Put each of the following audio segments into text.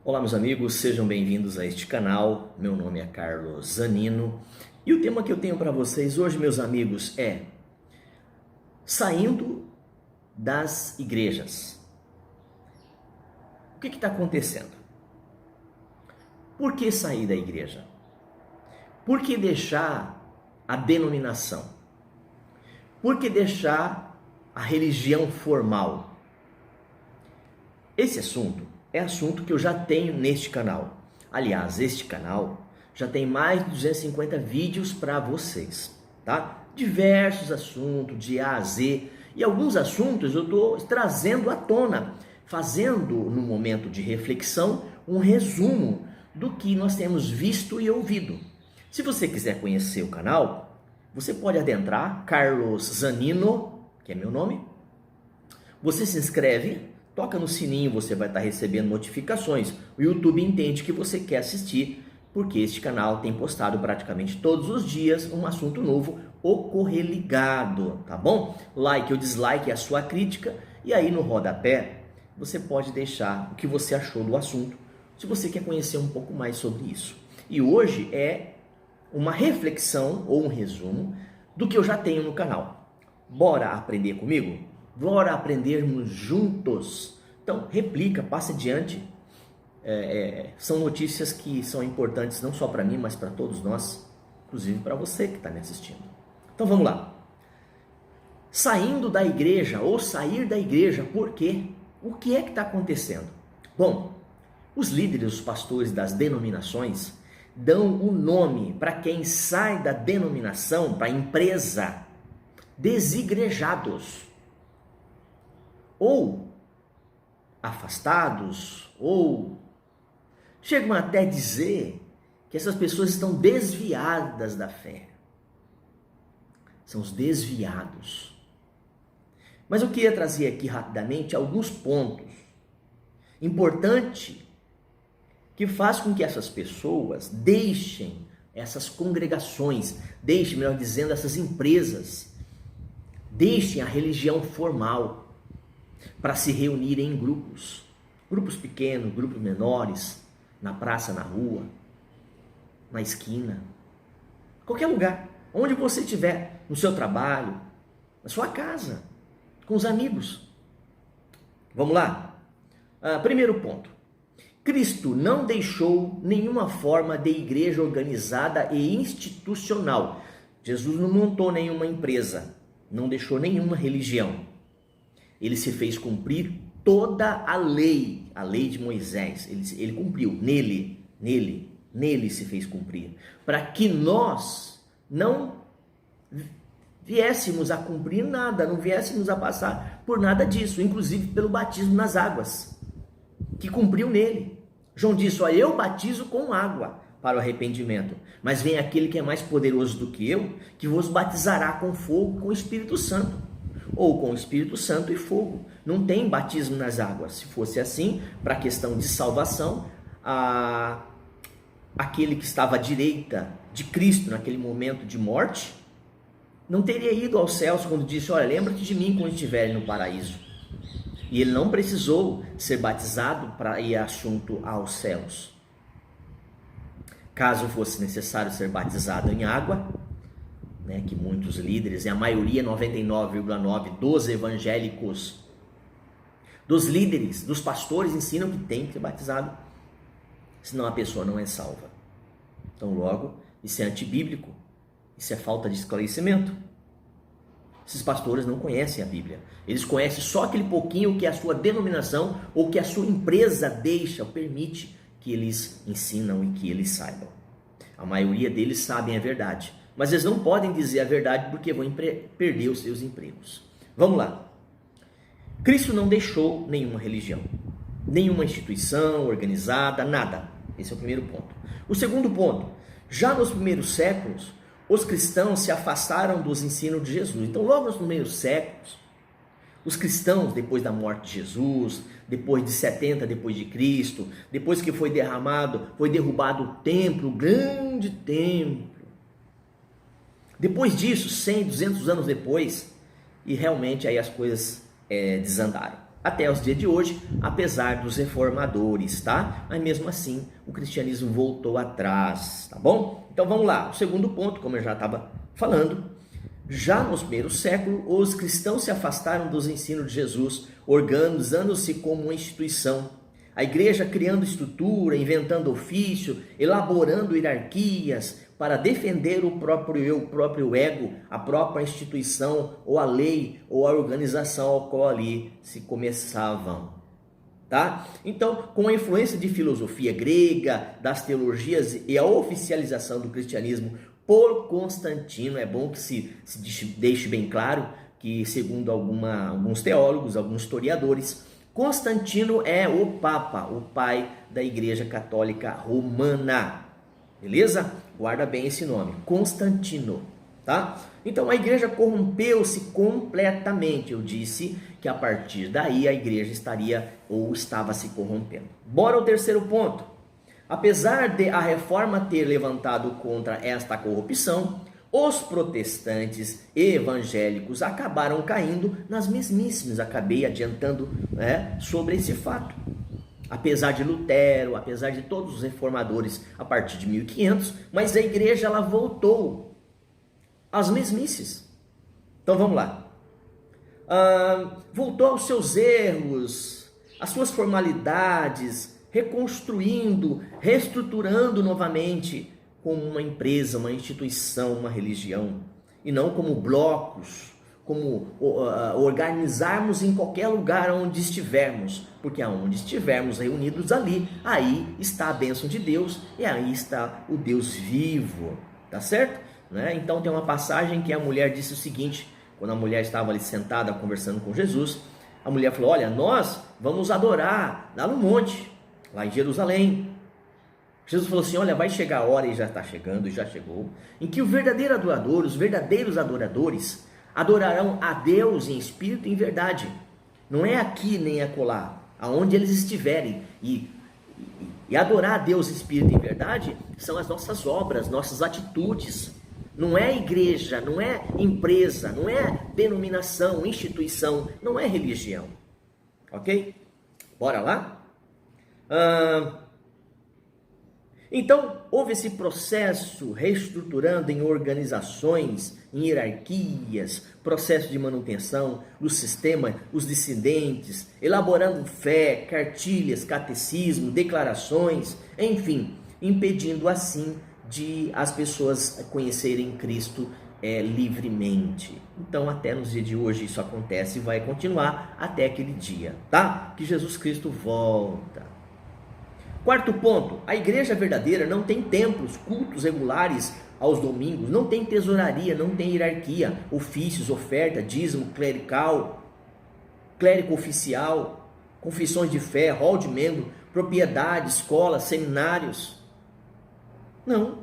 Olá, meus amigos, sejam bem-vindos a este canal. Meu nome é Carlos Zanino e o tema que eu tenho para vocês hoje, meus amigos, é saindo das igrejas. O que está acontecendo? Por que sair da igreja? Por que deixar a denominação? Por que deixar a religião formal? Esse assunto é assunto que eu já tenho neste canal. Aliás, este canal já tem mais de 250 vídeos para vocês, tá? Diversos assuntos, de A a Z, e alguns assuntos eu estou trazendo à tona, fazendo no momento de reflexão um resumo do que nós temos visto e ouvido. Se você quiser conhecer o canal, você pode adentrar, Carlos Zanino, que é meu nome. Você se inscreve, toca no sininho, você vai estar recebendo notificações. O YouTube entende que você quer assistir, porque este canal tem postado praticamente todos os dias um assunto novo, ocorrer ligado, tá bom? Like ou dislike é a sua crítica, e aí no rodapé você pode deixar o que você achou do assunto, se você quer conhecer um pouco mais sobre isso. E hoje é uma reflexão ou um resumo do que eu já tenho no canal. Bora aprender comigo? Bora aprendermos juntos. Então, replica, passa adiante. São notícias que são importantes não só para mim, mas para todos nós, inclusive para você que está me assistindo. Então, vamos lá. Saindo da igreja ou sair da igreja, por quê? O que é que está acontecendo? Bom, os líderes, os pastores das denominações dão o nome para quem sai da denominação, para a empresa, desigrejados. Ou afastados, ou chegam até a dizer que essas pessoas estão desviadas da fé. São os desviados. Mas eu queria trazer aqui rapidamente alguns pontos importantes que faz com que essas pessoas deixem essas congregações, deixem, melhor dizendo, essas empresas, deixem a religião formal, para se reunirem em grupos pequenos, grupos menores, na praça, na rua, na esquina, qualquer lugar, onde você estiver, no seu trabalho, na sua casa, com os amigos. Vamos lá? Primeiro ponto. Cristo não deixou nenhuma forma de igreja organizada e institucional. Jesus não montou nenhuma empresa, não deixou nenhuma religião. Ele se fez cumprir toda a lei de Moisés. Ele cumpriu, nele se fez cumprir, para que nós não viéssemos a cumprir nada, não viéssemos a passar por nada disso, inclusive pelo batismo nas águas, que cumpriu nele. João disse: olha, eu batizo com água para o arrependimento, mas vem aquele que é mais poderoso do que eu, que vos batizará com fogo, com o Espírito Santo. Ou com o Espírito Santo e fogo. Não tem batismo nas águas. Se fosse assim, para a questão de salvação, aquele que estava à direita de Cristo naquele momento de morte, não teria ido aos céus quando disse: olha, lembra-te de mim quando estiverem no paraíso. E ele não precisou ser batizado para ir assunto aos céus. Caso fosse necessário ser batizado em água, que muitos líderes, e a maioria, 99,9% dos evangélicos, dos líderes, dos pastores, ensinam que tem que ser batizado, senão a pessoa não é salva. Então, logo, isso é antibíblico, isso é falta de esclarecimento. Esses pastores não conhecem a Bíblia, eles conhecem só aquele pouquinho que a sua denominação ou que a sua empresa deixa ou permite que eles ensinam e que eles saibam. A maioria deles sabem a verdade, mas eles não podem dizer a verdade porque vão perder os seus empregos. Vamos lá. Cristo não deixou nenhuma religião, nenhuma instituição organizada, nada. Esse é o primeiro ponto. O segundo ponto, já nos primeiros séculos, os cristãos se afastaram dos ensinos de Jesus. Então, logo nos primeiros séculos, os cristãos, depois da morte de Jesus, depois de 70 depois de Cristo, depois que foi derrubado o templo, o grande templo, depois disso, 100, 200 anos depois, e realmente aí as coisas desandaram. até os dias de hoje, apesar dos reformadores, tá? Mas mesmo assim, o cristianismo voltou atrás, tá bom? Então vamos lá, o segundo ponto, como eu já estava falando, já nos primeiros séculos, os cristãos se afastaram dos ensinos de Jesus, organizando-se como uma instituição. A igreja criando estrutura, inventando ofício, elaborando hierarquias para defender o próprio eu, o próprio ego, a própria instituição, ou a lei, ou a organização ao qual ali se começavam. Tá? Então, com a influência de filosofia grega, das teologias e a oficialização do cristianismo por Constantino, é bom que se deixe bem claro que, segundo alguns teólogos, alguns historiadores, Constantino é o Papa, o pai da Igreja Católica Romana, beleza? Guarda bem esse nome, Constantino, tá? Então a igreja corrompeu-se completamente. Eu disse que a partir daí a igreja estaria ou estava se corrompendo. Bora ao terceiro ponto. Apesar de a reforma ter levantado contra esta corrupção, os protestantes evangélicos acabaram caindo nas mesmíssimas. Acabei adiantando, sobre esse fato. Apesar de Lutero, apesar de todos os reformadores a partir de 1500, mas a igreja ela voltou às mesmices. Então vamos lá. Voltou aos seus erros, às suas formalidades, reconstruindo, reestruturando novamente como uma empresa, uma instituição, uma religião, e não como blocos, como organizarmos em qualquer lugar onde estivermos, porque aonde estivermos reunidos ali, aí está a bênção de Deus e aí está o Deus vivo, tá certo? Então tem uma passagem que a mulher disse o seguinte, quando a mulher estava ali sentada conversando com Jesus, a mulher falou, olha, nós vamos adorar lá no monte, lá em Jerusalém. Jesus falou assim, olha, vai chegar a hora, e já está chegando, e já chegou, em que o verdadeiro adorador, os verdadeiros adoradores, adorarão a Deus em espírito e em verdade. Não é aqui nem acolá, aonde eles estiverem. E adorar a Deus em espírito e em verdade são as nossas obras, nossas atitudes. Não é igreja, não é empresa, não é denominação, instituição, não é religião. Ok? Bora lá? Então, houve esse processo reestruturando em organizações, em hierarquias, processo de manutenção do sistema, os dissidentes, elaborando fé, cartilhas, catecismo, declarações, enfim, impedindo assim de as pessoas conhecerem Cristo livremente. Então, até nos dias de hoje isso acontece e vai continuar até aquele dia, tá? Que Jesus Cristo volta. Quarto ponto, a igreja verdadeira não tem templos, cultos regulares aos domingos, não tem tesouraria, não tem hierarquia, ofícios, oferta, dízimo, clerical, clérigo oficial, confissões de fé, rol de membro, propriedade, escolas, seminários. Não.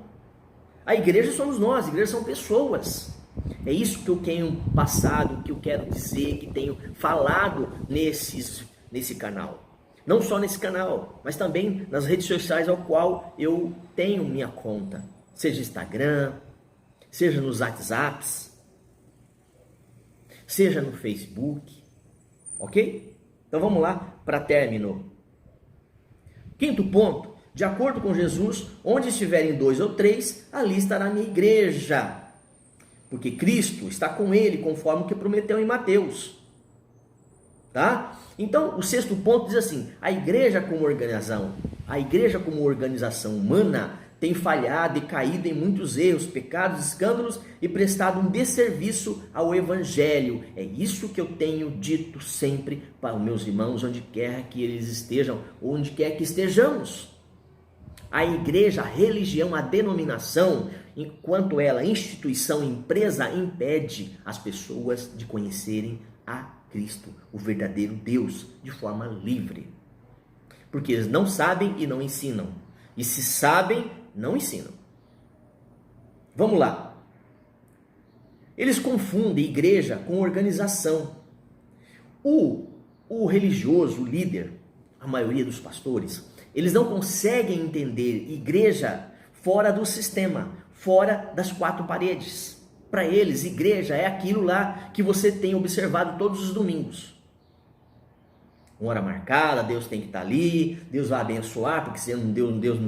A igreja somos nós, a igreja são pessoas. É isso que eu tenho passado, que eu quero dizer, que tenho falado nesse canal. Não só nesse canal, mas também nas redes sociais ao qual eu tenho minha conta. Seja Instagram, seja nos WhatsApps, seja no Facebook. Ok? Então vamos lá para término. Quinto ponto. De acordo com Jesus, onde estiverem 2 ou 3, ali estará a minha igreja. Porque Cristo está com ele, conforme o que prometeu em Mateus. Tá? Então, o sexto ponto diz assim, a igreja como organização humana tem falhado e caído em muitos erros, pecados, escândalos e prestado um desserviço ao evangelho. É isso que eu tenho dito sempre para os meus irmãos, onde quer que eles estejam, onde quer que estejamos. A igreja, a religião, a denominação, enquanto ela, instituição, empresa, impede as pessoas de conhecerem a Cristo, o verdadeiro Deus, de forma livre. Porque eles não sabem e não ensinam. E se sabem, não ensinam. Vamos lá. Eles confundem igreja com organização. O religioso, o líder, a maioria dos pastores, eles não conseguem entender igreja fora do sistema, fora das 4 paredes. Para eles, igreja é aquilo lá que você tem observado todos os domingos. uma hora marcada, Deus tem que estar ali, Deus vai abençoar, porque se Deus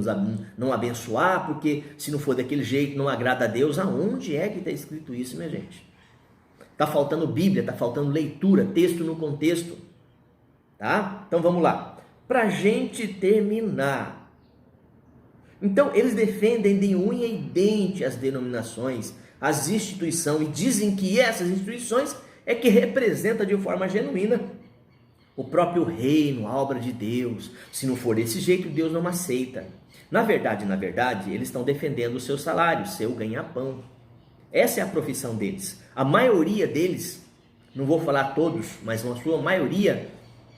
não abençoar, porque se não for daquele jeito não agrada a Deus. Aonde é que está escrito isso, minha gente? Está faltando Bíblia, está faltando leitura, texto no contexto, tá? Então vamos lá. Para a gente terminar, então eles defendem de unha e dente as denominações, as instituições, e dizem que essas instituições é que representa de forma genuína o próprio reino, a obra de Deus. Se não for desse jeito, Deus não aceita. Na verdade, eles estão defendendo o seu salário, seu ganha-pão. Essa é a profissão deles. A maioria deles, não vou falar todos, mas a sua maioria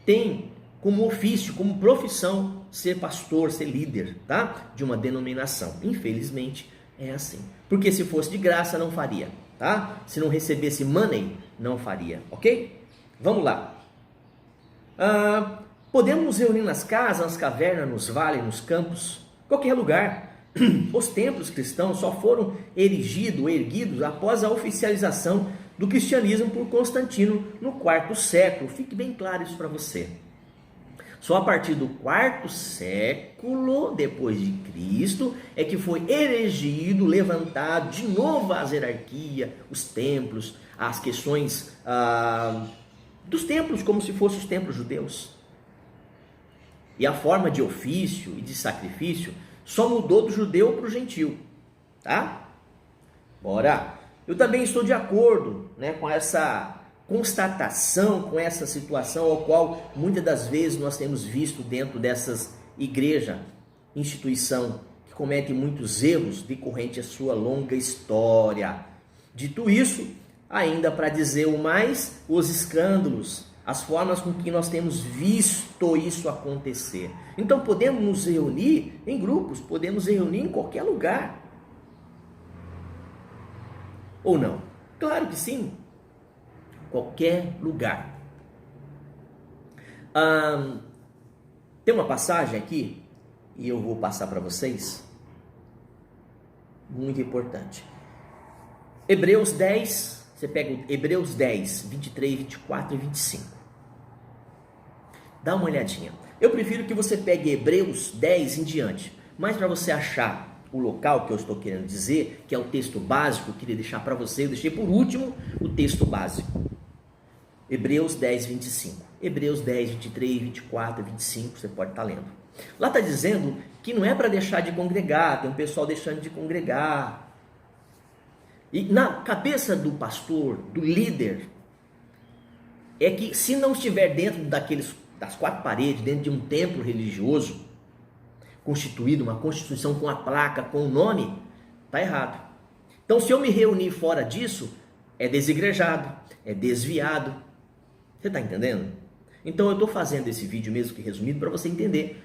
tem como ofício, como profissão, ser pastor, ser líder, tá? De uma denominação. Infelizmente, é assim. Porque se fosse de graça, não faria, tá? Se não recebesse money, não faria, ok? Vamos lá. Podemos nos reunir nas casas, nas cavernas, nos vales, nos campos, qualquer lugar. Os templos cristãos só foram erguidos após a oficialização do cristianismo por Constantino no quarto século. Fique bem claro isso para você. Só a partir do quarto século depois de Cristo é que foi erigido, levantado de novo a hierarquia, os templos, as questões dos templos, como se fossem os templos judeus. E a forma de ofício e de sacrifício só mudou do judeu para o gentil, tá? Bora! Eu também estou de acordo, né, com essa constatação, com essa situação ao qual muitas das vezes nós temos visto dentro dessas igrejas, instituição, que comete muitos erros decorrente à sua longa história. Dito isso, ainda para dizer o mais, os escândalos, as formas com que nós temos visto isso acontecer. Então podemos nos reunir em grupos, podemos nos reunir em qualquer lugar. Ou não? Claro que sim. Qualquer lugar. Tem uma passagem aqui, e eu vou passar para vocês, muito importante. Hebreus 10, você pega Hebreus 10, 23, 24 e 25. Dá uma olhadinha. Eu prefiro que você pegue Hebreus 10 em diante, mas para você achar o local que eu estou querendo dizer, que é o texto básico, eu queria deixar para você, eu deixei por último o texto básico. Hebreus 10, 25. Hebreus 10, 23, 24 e 25, você pode estar lendo. Lá está dizendo que não é para deixar de congregar, tem um pessoal deixando de congregar. E na cabeça do pastor, do líder, é que se não estiver dentro das quatro paredes, dentro de um templo religioso, constituído, uma constituição com a placa, com o nome, está errado. Então, se eu me reunir fora disso, é desigrejado, é desviado. Você está entendendo? Então, eu estou fazendo esse vídeo mesmo que resumido para você entender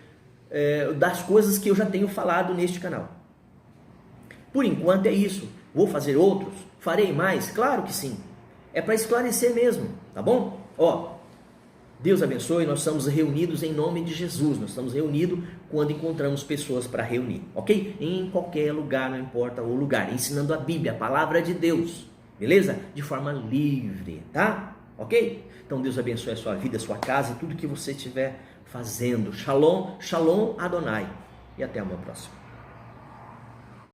das coisas que eu já tenho falado neste canal. Por enquanto é isso. Vou fazer outros? Farei mais? Claro que sim. É para esclarecer mesmo, tá bom? Deus abençoe, nós estamos reunidos em nome de Jesus, nós estamos reunidos quando encontramos pessoas para reunir, ok? Em qualquer lugar, não importa o lugar, ensinando a Bíblia, a palavra de Deus, beleza? De forma livre, tá? Ok? Então Deus abençoe a sua vida, a sua casa e tudo que você estiver fazendo. Shalom, shalom Adonai. E até uma próxima.